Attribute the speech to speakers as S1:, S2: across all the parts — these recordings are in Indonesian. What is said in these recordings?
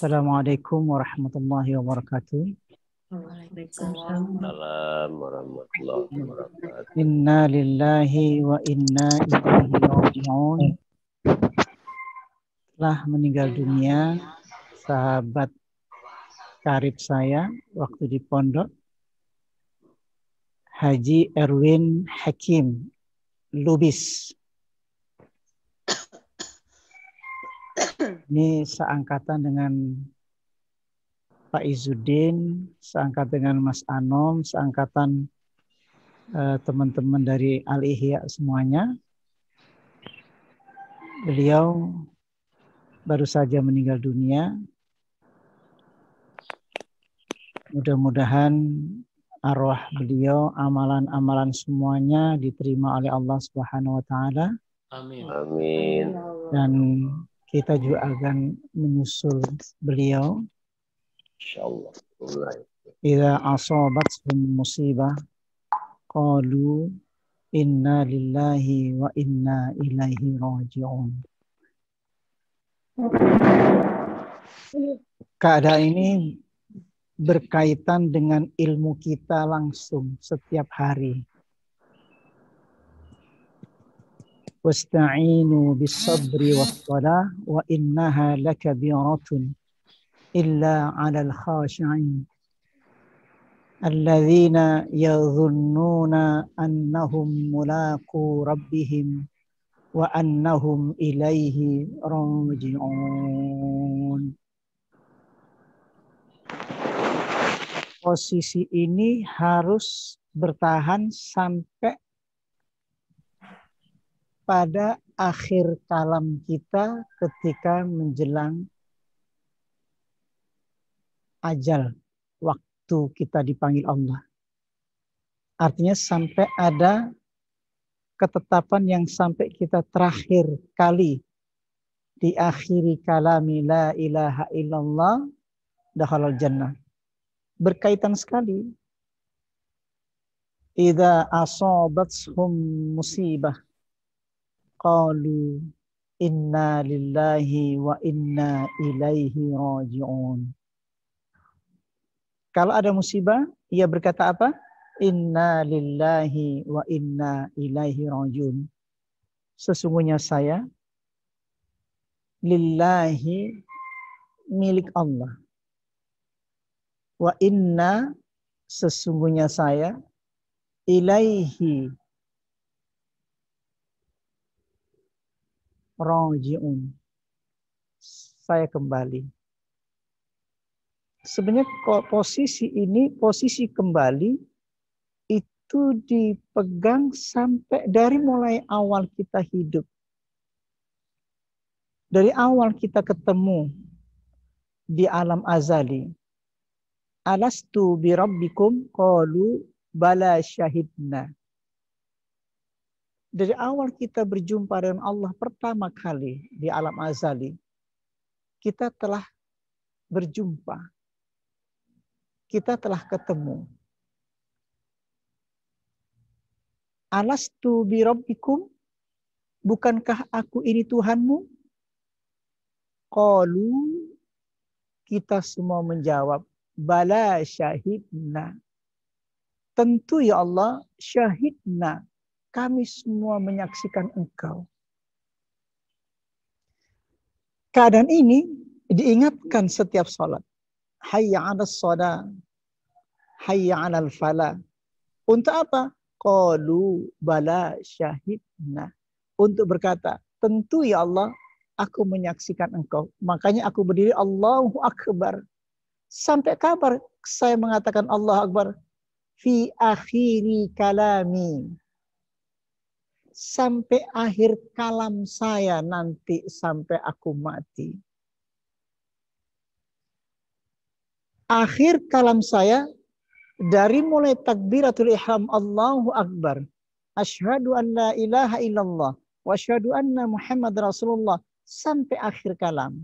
S1: Assalamualaikum warahmatullahi wabarakatuh.
S2: Waalaikumsalam.
S3: Salam warahmatullahi wabarakatuh.
S1: Inna lillahi wa inna ilaihi raji'un. Telah meninggal dunia sahabat karib saya waktu di pondok, Haji Erwin Hakim Lubis. Ini seangkatan dengan Pak Izzuddin, seangkatan dengan Mas Anom, seangkatan teman-teman dari Al-Ihya semuanya. Beliau baru saja meninggal dunia. Mudah-mudahan arwah beliau, amalan-amalan semuanya diterima oleh Allah Subhanahu wa taala.
S3: Amin. Amin.
S1: Dan kita juga akan menyusul beliau.
S3: Insyaallah.
S1: Idza asabathum musibah qalu inna lillahi wa inna ilaihi raji'un. Keadaan ini berkaitan dengan ilmu kita langsung setiap hari. Wasta'inu bis-sabri was-shalah wa innaha lakabiratun illa 'alal khashi'in alladzina yadhunnuna annahum mulaqu rabbihim wa annahum ilaihi raji'un. Posisi ini harus bertahan sampai pada akhir kalam kita ketika menjelang ajal, waktu kita dipanggil Allah. Artinya sampai ada ketetapan yang sampai kita terakhir kali di akhiri kalami la ilaha illallah dakhalal jannah. Berkaitan sekali. Idza asabathum musibah qalu inna lillahi wa inna ilaihi raji'un. Kalau ada musibah, ia berkata apa? Inna lillahi wa inna ilaihi raji'un. Sesungguhnya saya lillahi, milik Allah. Wa inna, sesungguhnya saya ilaihi raji'un. Saya kembali. Sebenarnya posisi ini, posisi kembali itu dipegang sampai dari mulai awal kita hidup. Dari awal kita ketemu di alam azali. Alastu bi rabbikum qalu bala syahidna. Dari awal kita berjumpa dengan Allah pertama kali di alam azali, kita telah berjumpa. Kita telah ketemu. Alastu bi rabbikum, bukankah aku ini Tuhanmu? Qalu, kita semua menjawab, bala syahidna. Tentu ya Allah, syahidna. Kami semua menyaksikan Engkau. Keadaan ini diingatkan setiap salat. Hayya 'alas shalah, hayya 'alal falah. Untuk apa? Qalu bala syahidna. Untuk berkata, tentu ya Allah, aku menyaksikan Engkau. Makanya aku berdiri Allahu Akbar. Sampai kabar saya mengatakan Allahu Akbar? Fi akhiri kalami. Sampai akhir kalam saya nanti, sampai aku mati. Akhir kalam saya dari mulai takbiratul ihram Allahu Akbar, asyhadu an la ilaha illallah wa asyhadu anna Muhammad Rasulullah, sampai akhir kalam.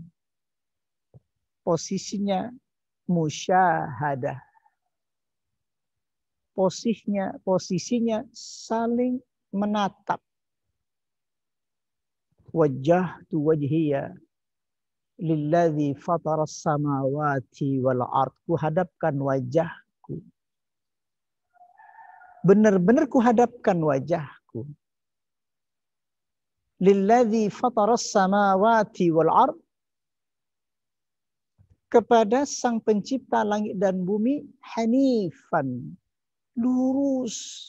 S1: Posisinya musyahadah. Posisinya saling menatap. Wajjahtu wajhiya Lilladzi fataras samawati wal ard. Ku hadapkan wajahku. Benar-benar ku hadapkan wajahku. Lilladzi fataras samawati wal ard. Kepada Sang Pencipta langit dan bumi, hanifan, lurus,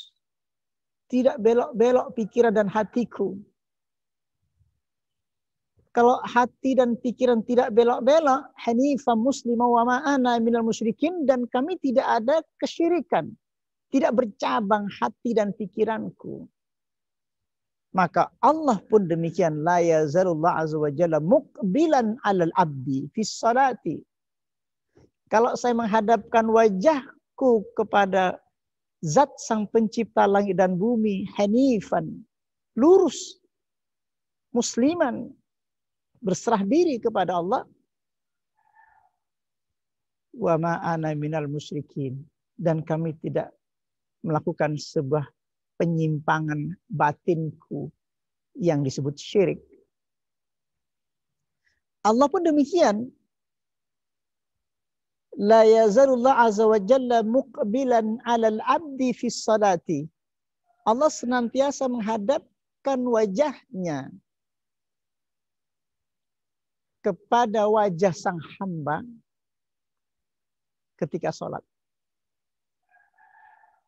S1: tidak belok-belok pikiran dan hatiku. Kalau hati dan pikiran tidak belok-belok, hanifan muslimah wa ma'ana minal musyrikin, dan kami tidak ada kesyirikan, tidak bercabang hati dan pikiranku. Maka Allah pun demikian, la yazalullah azza wa jalla muqbilan 'alal 'abdi fis salati. Kalau saya menghadapkan wajahku kepada Zat Sang Pencipta langit dan bumi, hanifan, lurus, musliman, berserah diri kepada Allah, wa ma ana minal musyrikin, dan kami tidak melakukan sebuah penyimpangan batinku yang disebut syirik. Allah pun demikian. La yazalullah azza wa jalla muqbilan 'alal 'abdi fis salati. Allah senantiasa menghadapkan wajahnya kepada wajah sang hamba ketika salat.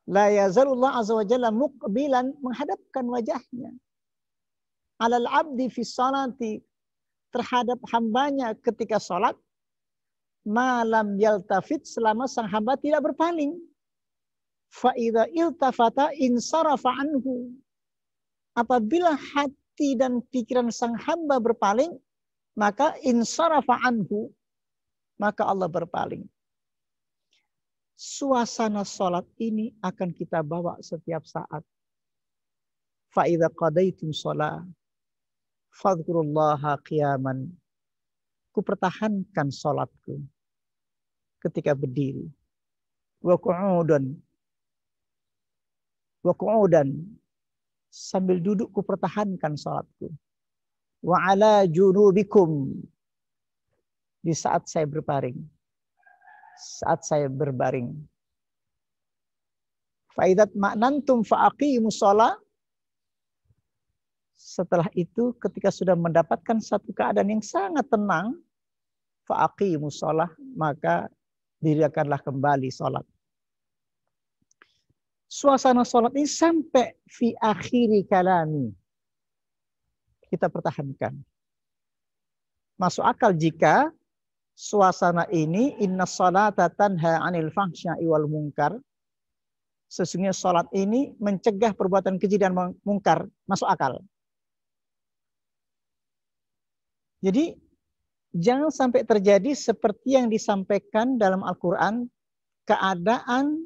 S1: La yazalullah azza wa jalla muqbilan, menghadapkan wajahnya 'alal 'abdi fis salati, terhadap hambanya ketika salat. Malam yaltafit, selama sang hamba tidak berpaling. Fa idza iltafata insarafa anhu. Apabila hati dan pikiran sang hamba berpaling, maka insarafa anhu, maka Allah berpaling. Suasana salat ini akan kita bawa setiap saat. Fa idza qadaitum shalah fadhkurullaha qiyaman. Ku pertahankan salatku ketika berdiri. Wa qu'udan, sambil duduk ku pertahankan salatku. Wa ala junubikum, di saat saya berbaring. Saat saya berbaring. Fa idzat ma'nantum fa aqimus shalah. Setelah itu, ketika sudah mendapatkan satu keadaan yang sangat tenang, fa'aqimus shalah, maka dirikanlah kembali sholat. Suasana sholat ini sampai fi akhiri kalami kita pertahankan. Masuk akal jika suasana ini inna sholata tanha 'anil fahsya'i wal munkar. Sesungguhnya sholat ini mencegah perbuatan keji dan mungkar. Masuk akal. Jadi jangan sampai terjadi seperti yang disampaikan dalam Al-Quran, keadaan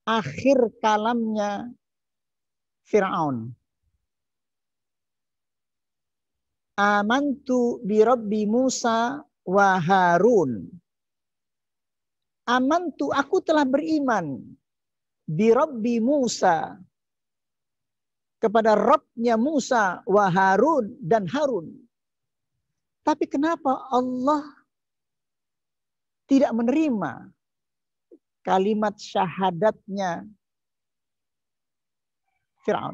S1: akhir kalamnya Fir'aun. Amantu bi Rabbi Musa wa Harun. Amantu, aku telah beriman, bi Rabbi Musa, kepada Rabbnya Musa, wa Harun, dan Harun. Tapi kenapa Allah tidak menerima kalimat syahadatnya Fir'aun?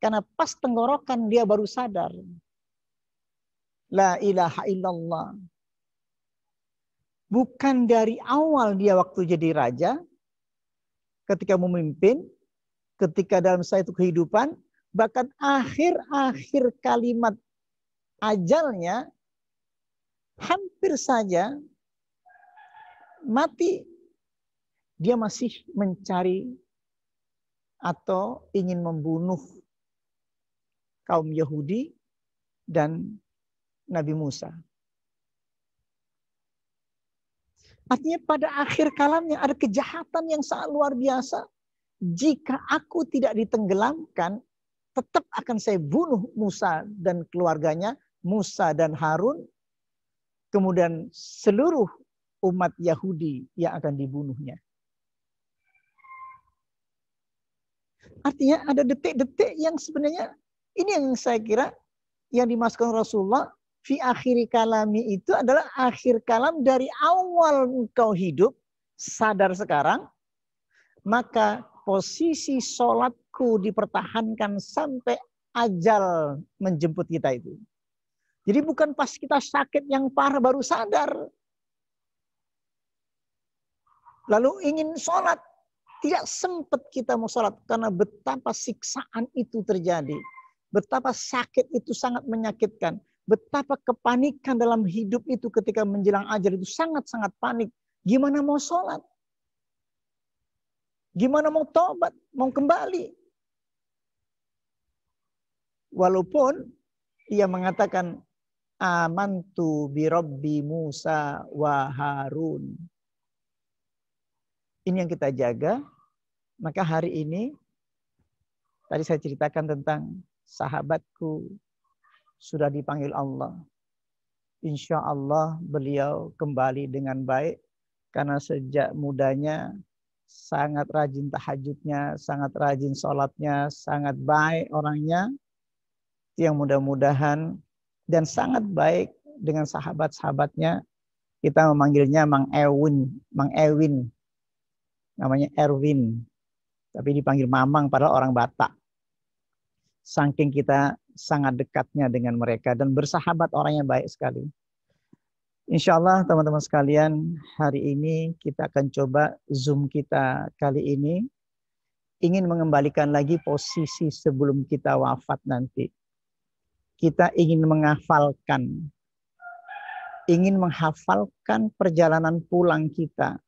S1: Karena pas tenggorokan dia baru sadar. La ilaha illallah. Bukan dari awal dia waktu jadi raja, ketika memimpin, ketika dalam satu kehidupan, bahkan akhir-akhir kalimat ajalnya hampir saja mati, dia masih mencari atau ingin membunuh kaum Yahudi dan Nabi Musa. Artinya pada akhir kalamnya ada kejahatan yang sangat luar biasa. Jika aku tidak ditenggelamkan, tetap akan saya bunuh Musa dan keluarganya, Musa dan Harun, kemudian seluruh umat Yahudi yang akan dibunuhnya. Artinya ada detik-detik yang sebenarnya ini yang saya kira yang dimaksudkan Rasulullah, Fi akhiri kalami itu adalah akhir kalam dari awal engkau hidup, sadar sekarang, maka posisi sholatku dipertahankan sampai ajal menjemput kita itu. Jadi bukan pas kita sakit yang parah baru sadar. Lalu ingin sholat, tidak sempat kita mau sholat karena betapa siksaan itu terjadi. Betapa sakit itu sangat menyakitkan. Betapa kepanikan dalam hidup itu ketika menjelang ajal itu sangat-sangat panik. Gimana mau sholat? Gimana mau tobat? Mau kembali? Walaupun ia mengatakan, amantu bi Rabbi Musa wa Harun. Ini yang kita jaga. Maka hari ini, tadi saya ceritakan tentang sahabatku sudah dipanggil Allah. Insya Allah beliau kembali dengan baik. Karena sejak mudanya sangat rajin tahajudnya, sangat rajin sholatnya, sangat baik orangnya. Yang mudah-mudahan dan sangat baik dengan sahabat-sahabatnya. Kita memanggilnya Mang Ewin. Namanya Erwin. Tapi dipanggil Mamang padahal orang Batak. Saking kita sangat dekatnya dengan mereka dan bersahabat, orangnya baik sekali. Insya Allah teman-teman sekalian, hari ini kita akan coba Zoom kita kali ini ingin mengembalikan lagi posisi sebelum kita wafat nanti. Kita ingin menghafalkan perjalanan pulang kita.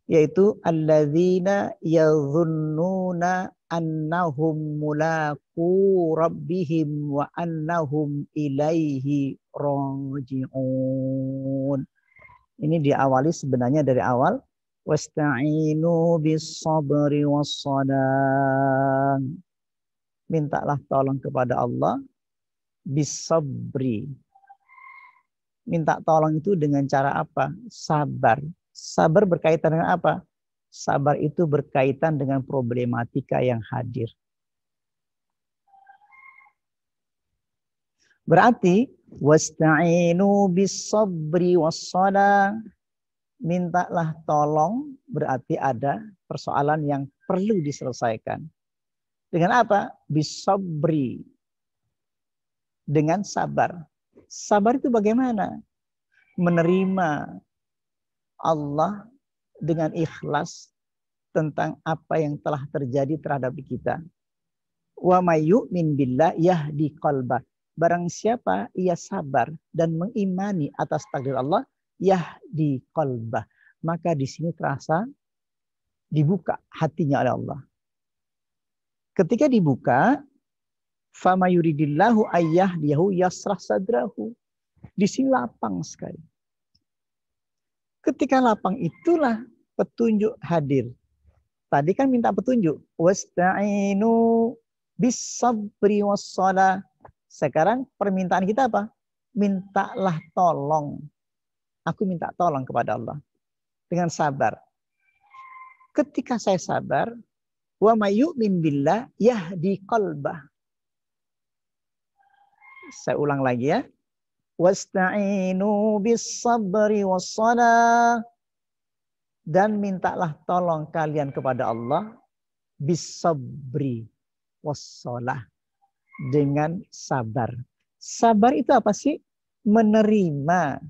S1: Yaitu alladzina yadhunnuna annahum mulaqu rabbihim wa annahum ilaihi raji'un. Ini diawali sebenarnya dari awal wasta'inu bis sabri was salah. Mintalah tolong kepada Allah bis sabri. Minta tolong itu dengan cara apa? Sabar. Sabar berkaitan dengan apa? Sabar itu berkaitan dengan problematika yang hadir. Berarti wasta'inu bis-sabri was-shalah. Mintalah tolong berarti ada persoalan yang perlu diselesaikan. Dengan apa? Bis-sabri. Dengan sabar. Sabar itu bagaimana? Menerima Allah dengan ikhlas tentang apa yang telah terjadi terhadap kita. Wa may yu'min billah yahdi qalbah. Barang siapa ia sabar dan mengimani atas takdir Allah, yahdi qalbah. Maka di sini terasa dibuka hatinya oleh Allah. Ketika dibuka, fama yuridillahu ayyahdiyahu yasrah sadrahu. Di sini lapang sekali. Ketika lapang itulah petunjuk hadir. Tadi kan minta petunjuk. Wasta'inu bis-sabri was-shalah. Sekarang permintaan kita apa? Mintalah tolong. Aku minta tolong kepada Allah. Dengan sabar. Ketika saya sabar, wa may yu'min billah yahdi qalbah. Saya ulang lagi ya. Wasta'inu bis-sabri was-shalah. Dan mintalah tolong kalian kepada Allah bis-sabri was-shalah. Dengan sabar. Sabar itu apa sih? Menerima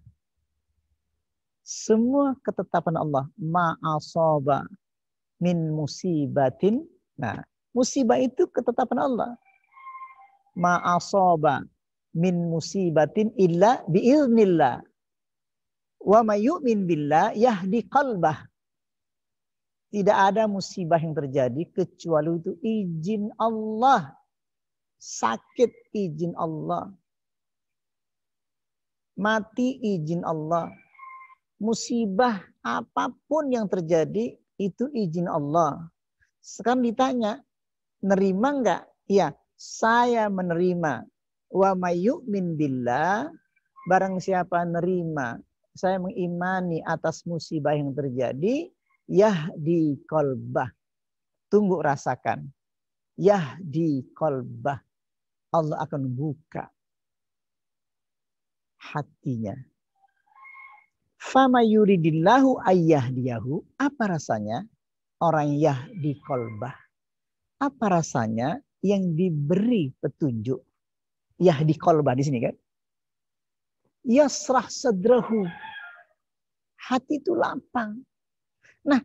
S1: semua ketetapan Allah. Ma'asaba min musibatin. Nah, musibah itu ketetapan Allah. Ma'asaba min musibatin illa biiznillah. Wa may yu'min billah yahdi qalbah. Tidak ada musibah yang terjadi kecuali itu izin Allah. Sakit izin Allah. Mati izin Allah. Musibah apapun yang terjadi itu izin Allah. Sekarang ditanya, nerima enggak? Ya, saya menerima. Wa may yu'min billah, barang siapa nerima, saya mengimani atas musibah yang terjadi, yahdi qalbah. Tunggu rasakan. Yahdi qalbah. Allah akan buka hatinya. Fama yuridillahu ayyahdiyahu. Apa rasanya orang yahdi qalbah? Apa rasanya yang diberi petunjuk? Yahdi qalbah di sini kan? Yasrah sadrahu. Hati itu lapang. Nah,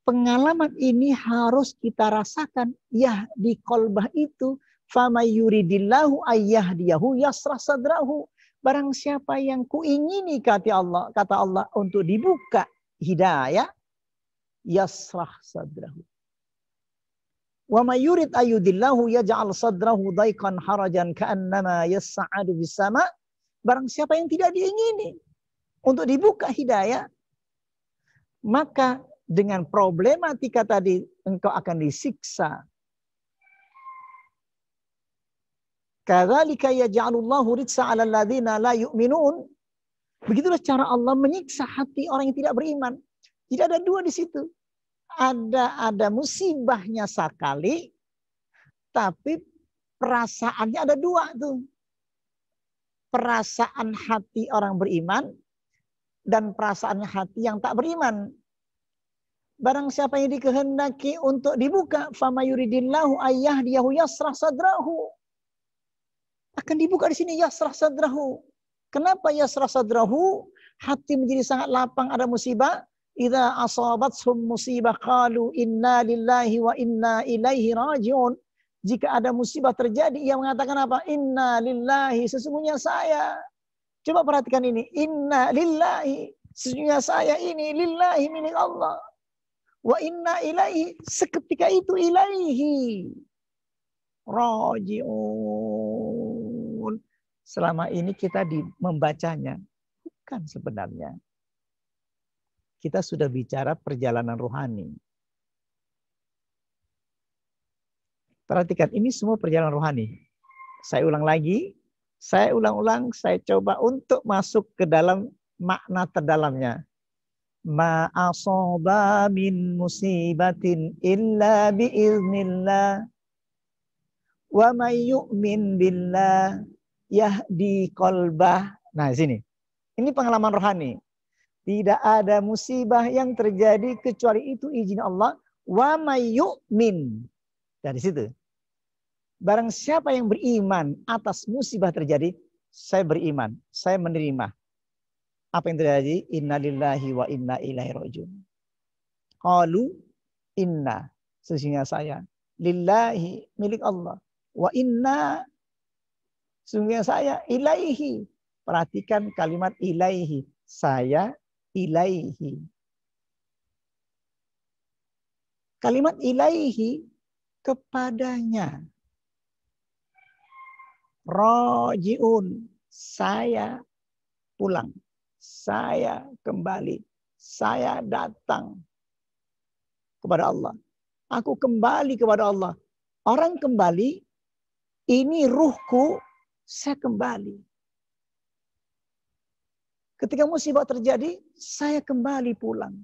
S1: pengalaman ini harus kita rasakan. Yahdi qalbah itu. Fama yuridillahu ayyahdiyahu yasrah sadrahu. Barang siapa yang kuingini kata Allah untuk dibuka hidayah, yasrah sadrahu. Wa may yurid ayyudillahu yaj'al sadrahu daiqan harajan ka'annama yas'adu bis sama'. Barang siapa yang tidak diingini untuk dibuka hidayah, maka dengan problematika tadi engkau akan disiksa. Kadzalika yaj'alullahu ritsa 'alal ladzina la yu'minun. Begitulah cara Allah menyiksa hati orang yang tidak beriman. Tidak ada dua di situ. Ada musibahnya sekali, tapi perasaannya ada dua tuh. Perasaan hati orang beriman dan perasaan hati yang tak beriman. Barang siapa yang dikehendaki untuk dibuka, fama yuridillahu ayyahdiyahu yasrah sadrahu. Akan dibuka di sini yasrah sadrahu. Kenapa yasrah sadrahu? Hati menjadi sangat lapang ada musibah. Idza asabathum musibah qalu inna lillahi wa inna ilaihi rajiun. Jika ada musibah terjadi, ia mengatakan apa? Inna lillahi, sesungguhnya saya. Coba perhatikan ini. Inna lillahi, sesungguhnya saya ini lillahi, milik Allah. Wa inna ilaihi, seketika itu ilaihi rajiun. Selama ini kita membacanya. Bukan sebenarnya. Kita sudah bicara perjalanan rohani. Perhatikan, ini semua perjalanan rohani. Saya ulang lagi, saya ulang-ulang, saya coba untuk masuk ke dalam makna terdalamnya. Ma asaba min musibatin illa biiznillah. Wa may yu'min billah yahdi qalbah. Nah, sini. Ini pengalaman rohani. Tidak ada musibah yang terjadi kecuali itu izin Allah. Wa may yu'min. Dari situ. Barang siapa yang beriman atas musibah terjadi, saya beriman, saya menerima. Apa yang terjadi? Inna lillahi wa inna ilaihi rajiun. Qalu inna, sesungguhnya saya, lillahi, milik Allah. Wa inna, sesungguhnya saya, ilaihi. Perhatikan kalimat ilaihi. Saya ilaihi. Kalimat ilaihi kepadanya. Rajiun, saya pulang. Saya kembali. Saya datang kepada Allah. Aku kembali kepada Allah. Orang kembali, ini ruhku, saya kembali. Ketika musibah terjadi, saya kembali pulang.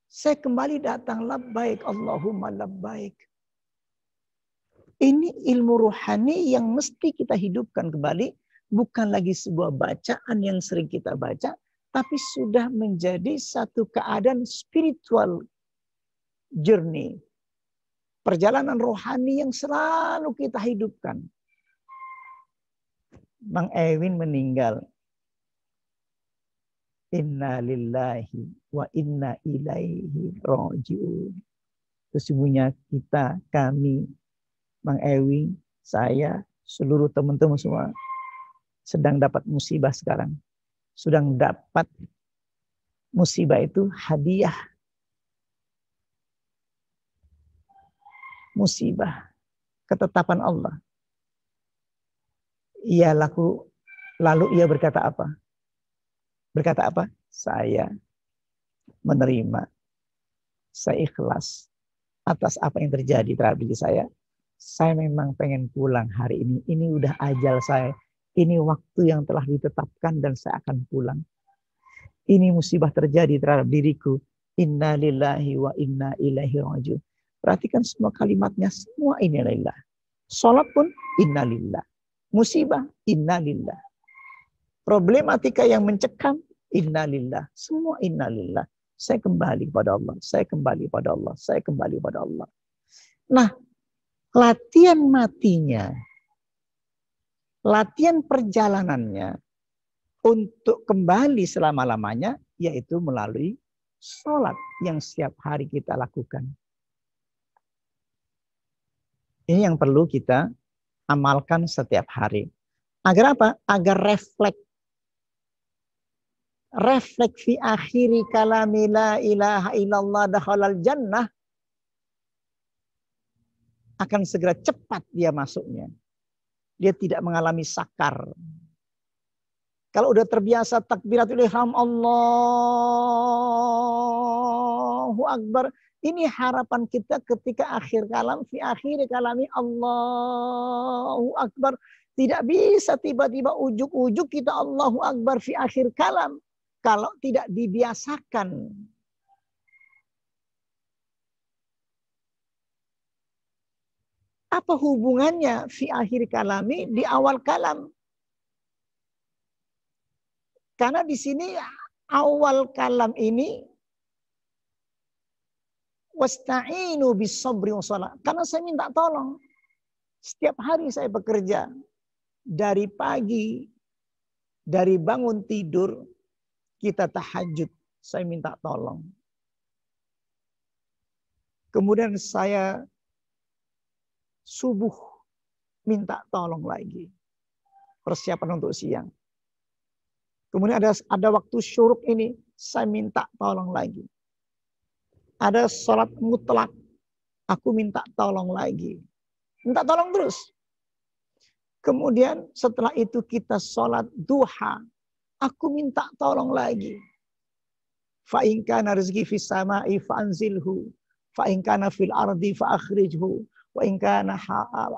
S1: Saya kembali datang, labbaik Allahumma labbaik. Ini ilmu ruhani yang mesti kita hidupkan kembali. Bukan lagi sebuah bacaan yang sering kita baca, tapi sudah menjadi satu keadaan spiritual journey. Perjalanan rohani yang selalu kita hidupkan. Bang Ewin meninggal. Inna lillahi wa inna ilaihi rajiun. Sesungguhnya kita, kami, Bang Ewin, saya, seluruh teman-teman semua sedang dapat musibah sekarang. Sedang dapat musibah itu hadiah. Musibah. Ketetapan Allah. Lalu ia berkata apa? Berkata apa? Saya menerima. Saya ikhlas atas apa yang terjadi terhadap diri saya. Saya memang pengen pulang hari ini. Ini udah ajal saya. Ini waktu yang telah ditetapkan dan saya akan pulang. Ini musibah terjadi terhadap diriku. Inna lillahi wa inna ilaihi rajiun. Perhatikan semua kalimatnya. Semua inna lillah. Salat pun inna lillah. Musibah innalillah. Problematika yang mencekam, innalillah. Semua innalillah. Saya kembali kepada Allah. Saya kembali kepada Allah. Saya kembali kepada Allah. Nah, latihan matinya, latihan perjalanannya untuk kembali selama-lamanya, yaitu melalui sholat yang setiap hari kita lakukan. Ini yang perlu kita amalkan setiap hari. Agar apa? Agar refleks fi akhiri kalami la ilaha illallah dakhalal jannah, akan segera cepat dia masuknya. Dia tidak mengalami sakar. Kalau udah terbiasa takbiratul ihram, Allahu Akbar, ini harapan kita ketika akhir kalam, fi akhiri kalami Allahu Akbar. Tidak bisa tiba-tiba ujuk-ujuk kita Allahu Akbar fi akhir kalam. Kalau tidak dibiasakan. Apa hubungannya fi akhir kalami di awal kalam? Karena di sini awal kalam ini wasta'inu bis-sabri was-shalah. Karena saya minta tolong. Setiap hari saya bekerja dari pagi, dari bangun tidur, kita tahajud, saya minta tolong. Kemudian saya subuh, minta tolong lagi. Persiapan untuk siang. Kemudian ada waktu syuruk ini, saya minta tolong lagi. Ada sholat mutlak, aku minta tolong lagi. Minta tolong terus. Kemudian setelah itu kita sholat duha, aku minta tolong lagi. Fa in kana rizqi fis sama'i fa'anzilhu, fa in kana fil ardi fa'akhrijhu, wa in kana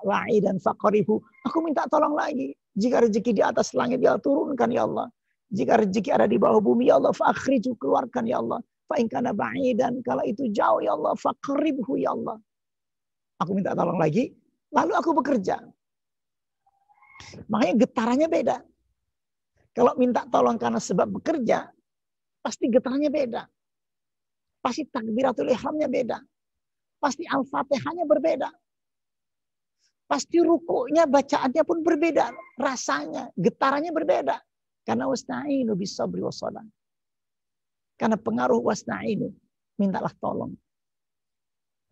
S1: wa'idan faqribhu. Aku minta tolong lagi. Jika rezeki di atas langit, ya turunkan ya Allah. Jika rezeki ada di bawah bumi, ya Allah, fa'akhrijhu, keluarkan ya Allah. Fa in kana ba'idan, kalau itu jauh ya Allah, faqribhu ya Allah. Aku minta tolong lagi, lalu aku bekerja. Makanya getarannya beda. Kalau minta tolong karena sebab bekerja, pasti getarannya beda. Pasti takbiratul ihramnya beda. Pasti al-fatihahnya berbeda. Pasti rukuknya, bacaannya pun berbeda. Rasanya, getarannya berbeda. Karena wasta'inu bis-sabri was-shalah. Karena pengaruh wasta'inu, mintalah tolong.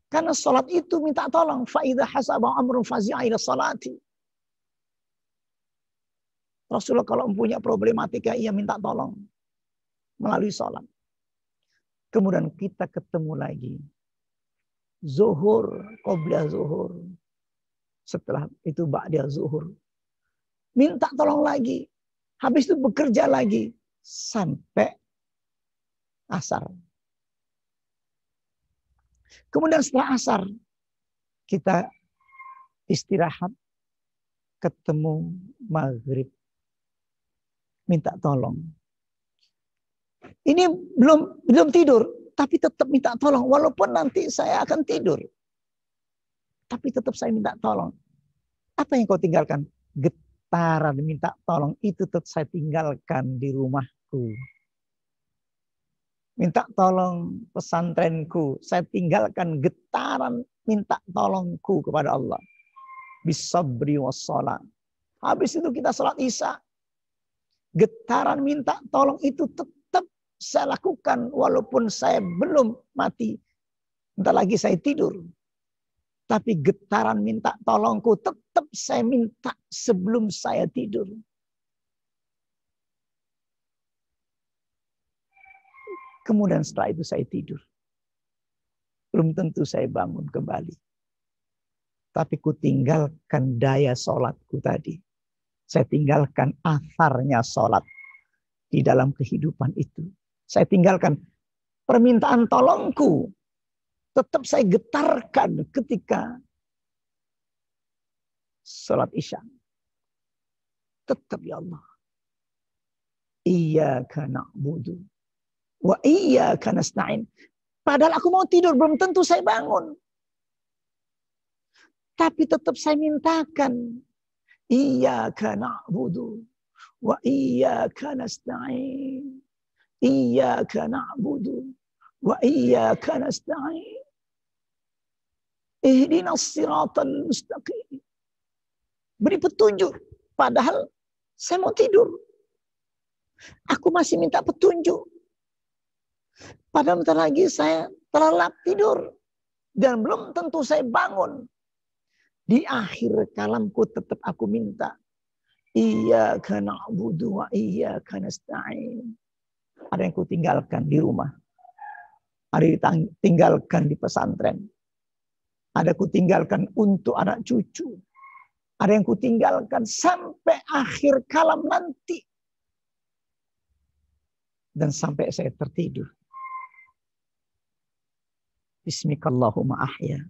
S1: Karena sholat itu minta tolong. Fa'idha hasabah amrun fazi'a ila salati. Rasulullah kalau mempunyai problematika, ia minta tolong melalui sholat. Kemudian kita ketemu lagi. Zuhur, qabla zuhur. Setelah itu ba'da zuhur. Minta tolong lagi. Habis itu bekerja lagi. Sampai asar. Kemudian setelah asar, kita istirahat. Ketemu maghrib. Minta tolong. Ini belum tidur, tapi tetap minta tolong. Walaupun nanti saya akan tidur, tapi tetap saya minta tolong. Apa yang kau tinggalkan? Getaran minta tolong itu tetap saya tinggalkan di rumahku. Minta tolong pesantrenku, saya tinggalkan getaran minta tolongku kepada Allah. Bisabri wassalam. Habis itu kita sholat isya. Getaran minta tolong itu tetap saya lakukan walaupun saya belum mati. Bentar lagi saya tidur. Tapi getaran minta tolongku tetap saya minta sebelum saya tidur. Kemudian setelah itu saya tidur. Belum tentu saya bangun kembali. Tapi ku tinggalkan daya sholatku tadi. Saya tinggalkan atharnya sholat di dalam kehidupan itu. Saya tinggalkan permintaan tolongku. Tetap saya getarkan ketika sholat isya. Tetap ya Allah. Iyyaka na'budu wa iyyaka nasta'in. Padahal aku mau tidur, belum tentu saya bangun. Tapi tetap saya mintakan. Iyyaka na'budu wa iyyaka nasta'in. Iyyaka na'budu wa iyyaka nasta'in. Ihdinas siratal mustaqim. Beri petunjuk. Padahal saya mau tidur. Aku masih minta petunjuk. Padahal bentar lagi saya terlelap tidur. Dan belum tentu saya bangun. Di akhir kalamku tetap aku minta. Iyyaka na'budu wa iyyaka nasta'in. Ada yang kutinggalkan di rumah. Ada yang tinggalkan di pesantren. Ada kutinggalkan untuk anak cucu. Ada yang kutinggalkan sampai akhir kalam nanti. Dan sampai saya tertidur. Bismikallahumma ahya.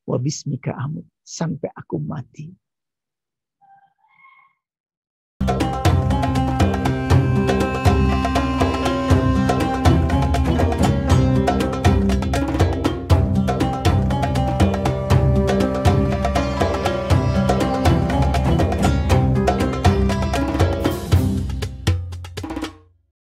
S1: Wa bismika amut. Sampai aku mati.